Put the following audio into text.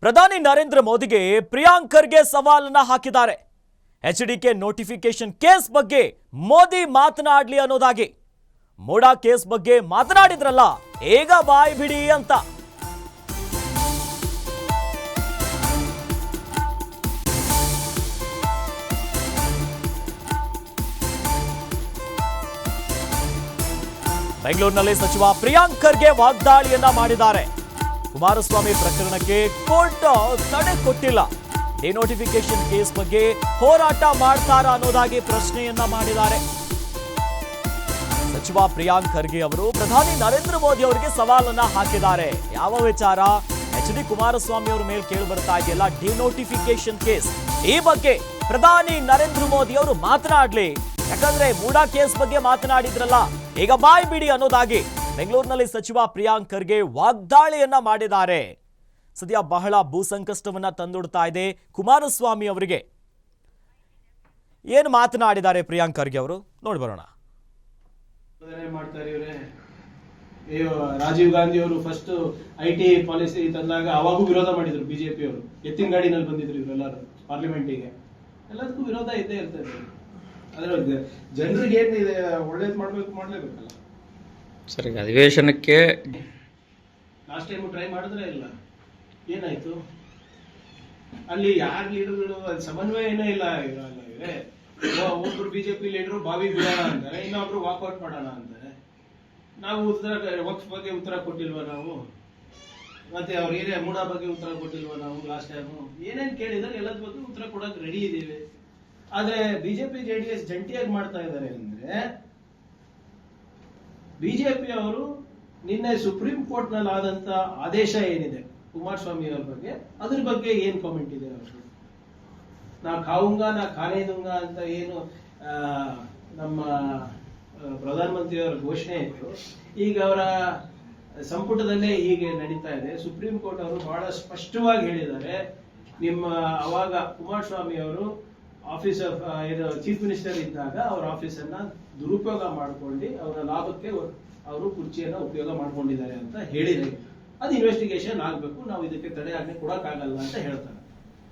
ಪ್ರಧಾನಿ ನರೇಂದ್ರ ಮೋದಿಗೆ ಪ್ರಿಯಾಂಕ್ ಖರ್ಗೆ ಸವಾಲನ್ನ ಹಾಕಿದ್ದಾರೆ. ಎಚ್ಡಿಕೆ ನೋಟಿಫಿಕೇಶನ್ ಕೇಸ್ ಬಗ್ಗೆ ಮೋದಿ ಮಾತನಾಡಲಿ ಅನ್ನೋದಾಗಿ. ಮೂಡಾ ಕೇಸ್ ಬಗ್ಗೆ ಮಾತನಾಡಿದ್ರಲ್ಲ, ಈಗ ಬಾಯ್ ಬಿಡಿ ಅಂತ. ಬೆಂಗಳೂರಿನಲ್ಲಿ ಸಚಿವ ಪ್ರಿಯಾಂಕ್ ಖರ್ಗೆ ವಾಗ್ದಾಳಿಯನ್ನ ಮಾಡಿದ್ದಾರೆ. ಕುಮಾರಸ್ವಾಮಿ ಪ್ರಕರಣಕ್ಕೆ ಕೋರ್ಟ್ ತಡೆ ಕೊಟ್ಟಿಲ್ಲ, ಡಿನೋಟಿಫಿಕೇಶನ್ ಕೇಸ್ ಬಗ್ಗೆ ಹೋರಾಟ ಮಾಡ್ತಾರಾ ಅನ್ನೋದಾಗಿ ಪ್ರಶ್ನೆಯನ್ನ ಮಾಡಿದ್ದಾರೆ. ಸಚಿವ ಪ್ರಿಯಾಂಕ್ ಖರ್ಗೆ ಅವರು ಪ್ರಧಾನಿ ನರೇಂದ್ರ ಮೋದಿ ಅವರಿಗೆ ಸವಾಲನ್ನ ಹಾಕಿದ್ದಾರೆ. ಯಾವ ವಿಚಾರ? ಎಚ್.ಡಿ. ಕುಮಾರಸ್ವಾಮಿ ಅವರ ಮೇಲೆ ಕೇಳಿ ಬರ್ತಾ ಇದೆಯಲ್ಲ ಡಿನೋಟಿಫಿಕೇಶನ್ ಕೇಸ್, ಈ ಬಗ್ಗೆ ಪ್ರಧಾನಿ ನರೇಂದ್ರ ಮೋದಿ ಅವರು ಮಾತನಾಡ್ಲಿ. ಯಾಕಂದ್ರೆ ಮೂಡಾ ಕೇಸ್ ಬಗ್ಗೆ ಮಾತನಾಡಿದ್ರಲ್ಲ, ಈಗ ಬಾಯ್ ಬಿಡಿ ಅನ್ನೋದಾಗಿ ಬೆಂಗಳೂರಿನಲ್ಲಿ ಸಚಿವ ಪ್ರಿಯಾಂಕ್ ಖರ್ಗೆ ವಾಗ್ದಾಳಿಯನ್ನ ಮಾಡಿದ್ದಾರೆ. ಸದ್ಯ ಬಹಳ ಭೂ ಸಂಕಷ್ಟವನ್ನ ತಂದೊಡ್ತಾ ಇದೆ ಕುಮಾರಸ್ವಾಮಿ ಅವರಿಗೆ. ಏನು ಮಾತನಾಡಿದ್ದಾರೆ ಪ್ರಿಯಾಂಕ್ ಖರ್ಗೆ ಅವರು, ನೋಡಿ ಬರೋಣ. ರಾಜೀವ್ ಗಾಂಧಿ ಅವರು ಫಸ್ಟ್ ಐಟಿ ಪಾಲಿಸಿ ತಂದಾಗ ಅವಾಗೂ ವಿರೋಧ ಮಾಡಿದ್ರು ಬಿಜೆಪಿ ಅವರು. ಎತ್ತಿನ ಗಾಡಿನಲ್ಲಿ ಬಂದಿದ್ರು ಇವರೆಲ್ಲರೂ ಪಾರ್ಲಿಮೆಂಟಿಗೆ. ಎಲ್ಲದಕ್ಕೂ ವಿರೋಧ ಇದ್ದೇ ಇರ್ತದೆ. ಅದ್ರ ಜನರಿಗೆ ಏನಿದೆ ಒಳ್ಳೇದು ಮಾಡ್ಲೇಬೇಕಲ್ಲ ಸರ್. ಅಧಿವೇಶನಕ್ಕೆ ಲಾಸ್ಟ್ ಟೈಮ್ ಟ್ರೈ ಮಾಡಿದ್ರೆ ಇಲ್ಲ, ಏನಾಯ್ತು ಅಲ್ಲಿ? ಯಾರು ಲೀಡರ್ಗಳು ಸಮನ್ವಯನೇ ಇಲ್ಲ. ಒಬ್ರು ಬಿಜೆಪಿ ಲೀಡರು ಬಾವಿ ಬಿಡೋಣ ಅಂತಾರೆ, ಇನ್ನೊಬ್ರು ವಾಕ್ಔಟ್ ಮಾಡೋಣ ಅಂತಾರೆ. ನಾವು ವಕ್ಫ್ ಬಗ್ಗೆ ಉತ್ತರ ಕೊಟ್ಟಿಲ್ವಾ ನಾವು? ಮತ್ತೆ ಅವ್ರ ಏರಿಯಾ ಮೂಡಾ ಬಗ್ಗೆ ಉತ್ತರ ಕೊಟ್ಟಿಲ್ವಾ ನಾವು? ಲಾಸ್ಟ್ ಟೈಮ್ ಏನೇನ್ ಕೇಳಿದ್ರೆ ಎಲ್ಲದ ಬಗ್ಗೆ ಉತ್ತರ ಕೊಡಕ್ ರೆಡಿ ಇದೀವಿ. ಆದ್ರೆ ಬಿಜೆಪಿ ಜೆಡಿಎಸ್ ಜಂಟಿಯಾಗಿ ಮಾಡ್ತಾ ಇದ್ದಾರೆ ಅಂದ್ರೆ, ಬಿಜೆಪಿ ಅವರು ನಿನ್ನೆ ಸುಪ್ರೀಂ ಕೋರ್ಟ್ ನಲ್ಲಿ ಆದಂತ ಆದೇಶ ಏನಿದೆ ಕುಮಾರಸ್ವಾಮಿ ಅವರ ಬಗ್ಗೆ, ಅದ್ರ ಬಗ್ಗೆ ಏನ್ ಕಾಮೆಂಟ್ ಇದೆ ಅವರು? ನಾ ಖಾವುಂಗ ನಾ ಖಾನೇ ದುಂಗ ಅಂತ ಏನು ನಮ್ಮ ಪ್ರಧಾನಮಂತ್ರಿಯವರ ಘೋಷಣೆ ಇತ್ತು, ಈಗ ಅವರ ಸಂಪುಟದಲ್ಲೇ ಹೀಗೆ ನಡೀತಾ ಇದೆ. ಸುಪ್ರೀಂ ಕೋರ್ಟ್ ಅವರು ಬಹಳ ಸ್ಪಷ್ಟವಾಗಿ ಹೇಳಿದ್ದಾರೆ, ನಿಮ್ಮ ಅವಾಗ ಕುಮಾರಸ್ವಾಮಿ ಅವರು ಆಫೀಸ್ ಆಫ್ ಚೀಫ್ ಮಿನಿಸ್ಟರ್ ಇದ್ದಾಗ ಅವರ ಆಫೀಸ್ ಅನ್ನ ದುರುಪಯೋಗ ಮಾಡ್ಕೊಂಡು ಅವರ ಲಾಭಕ್ಕೆ ಅವರು ಕುರ್ಚಿಯನ್ನ ಉಪಯೋಗ ಮಾಡ್ಕೊಂಡಿದ್ದಾರೆ ಅಂತ ಹೇಳಿದ್ರೆ, ಅದು ಇನ್ವೆಸ್ಟಿಗೇಷನ್ ಆಗ್ಬೇಕು, ನಾವು ಇದಕ್ಕೆ ತಡೆ ಆಜ್ಞೆ ಕೊಡಕ್ಕಾಗಲ್ಲ ಅಂತ ಹೇಳ್ತಾರೆ.